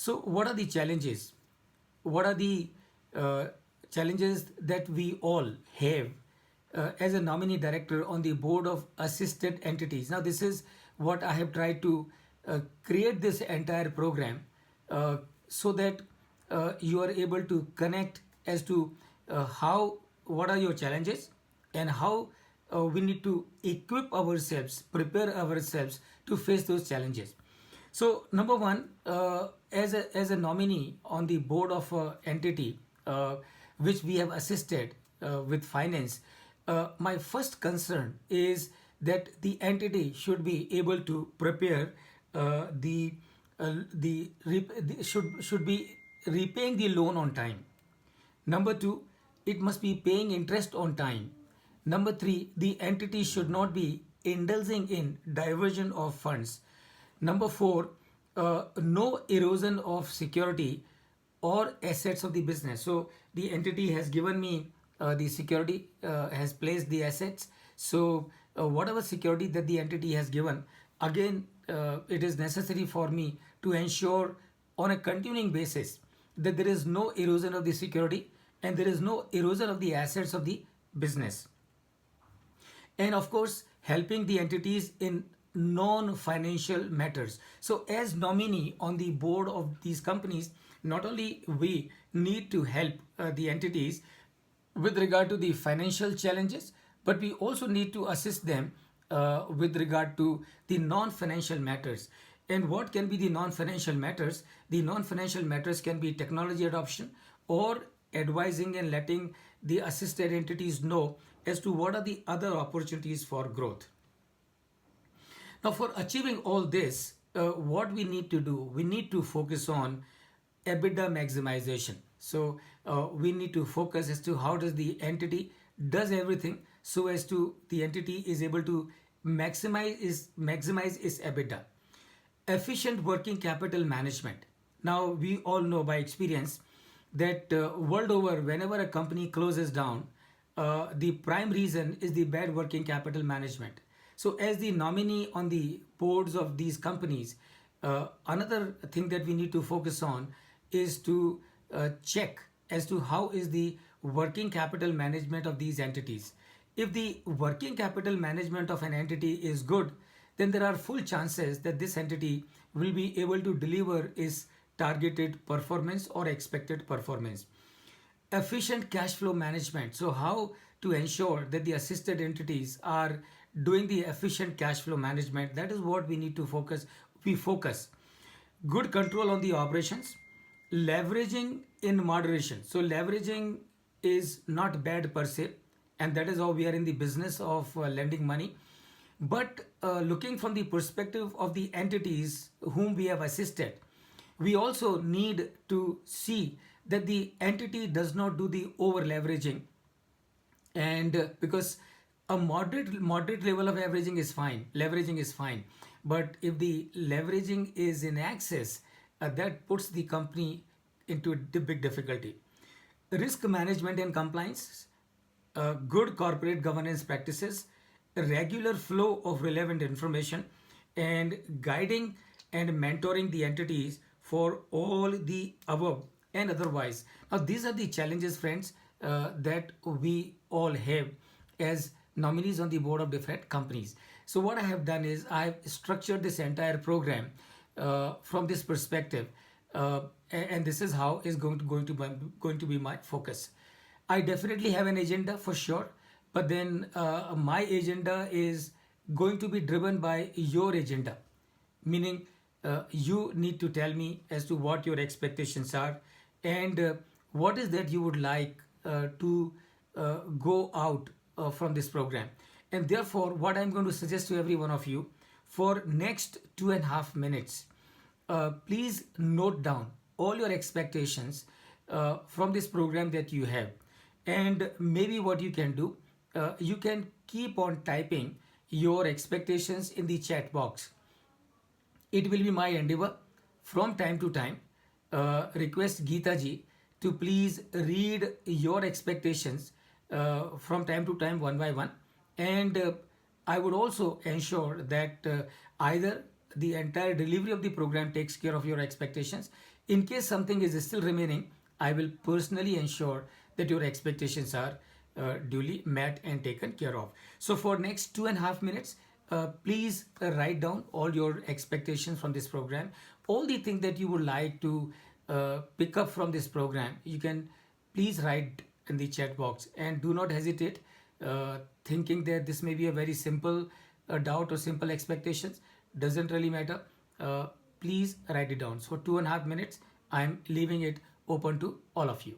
So what are the challenges? What are the uh, challenges that we all have as a nominee director on the board of assisted entities? Now, this is what I have tried to create this entire program so that you are able to connect as to what are your challenges and how we need to equip ourselves, prepare ourselves to face those challenges. So, number one, as a nominee on the board of an entity which we have assisted with finance, my first concern is that the entity should be able to prepare should be repaying the loan on time. Number two, it must be paying interest on time. Number three, the entity should not be indulging in diversion of funds. Number four, no erosion of security or assets of the business. So the entity has given me the security, has placed the assets. So whatever security that the entity has given, again, it is necessary for me to ensure on a continuing basis that there is no erosion of the security and there is no erosion of the assets of the business. And of course, helping the entities in non-financial matters. So as nominee on the board of these companies, not only we need to help the entities with regard to the financial challenges, but we also need to assist them with regard to the non-financial matters. And what can be the non-financial matters? The non-financial matters can be technology adoption or advising and letting the assisted entities know as to what are the other opportunities for growth. Now, for achieving all this, what we need to do, we need to focus on EBITDA maximization. So we need to focus as to how does the entity does everything so as to the entity is able to maximize its EBITDA. Efficient working capital management. Now we all know by experience that world over, whenever a company closes down, the prime reason is the bad working capital management. So as the nominee on the boards of these companies, another thing that we need to focus on is to check as to how is the working capital management of these entities. If the working capital management of an entity is good, then there are full chances that this entity will be able to deliver its targeted performance or expected performance. Efficient cash flow management. So how to ensure that the assisted entities are doing the efficient cash flow management, that is what we need to focus. We focus. Good control on the operations. Leveraging in moderation. So leveraging is not bad per se, and that is how we are in the business of lending money. But looking from the perspective of the entities whom we have assisted, we also need to see that the entity does not do the over leveraging. And because a moderate level of leveraging is fine, but if the leveraging is in excess, that puts the company into a big difficulty. Risk management and compliance, good corporate governance practices, regular flow of relevant information, and guiding and mentoring the entities for all the above and otherwise. Now, these are the challenges, friends, that we all have as nominees on the board of different companies. So, what I have done is I've structured this entire program from this perspective, and this is how is going to be my focus. I definitely have an agenda for sure, but then my agenda is going to be driven by your agenda, meaning you need to tell me as to what your expectations are and what is that you would like to go out from this program. And therefore, what I'm going to suggest to every one of you for next 2.5 minutes, please note down all your expectations from this program that you have. And maybe what you can do, you can keep on typing your expectations in the chat box. It will be my endeavor from time to time, request Geeta ji to please read your expectations from time to time one by one. And I would also ensure that either the entire delivery of the program takes care of your expectations. In case something is still remaining, I will personally ensure that your expectations are duly met and taken care of. So for next 2.5 minutes, please write down all your expectations from this program, all the things that you would like to pick up from this program. You can please write in the chat box, and do not hesitate thinking that this may be a very simple doubt or simple expectations. Doesn't really matter. uh, Please write it down. So 2.5 minutes, I'm leaving it open to all of you.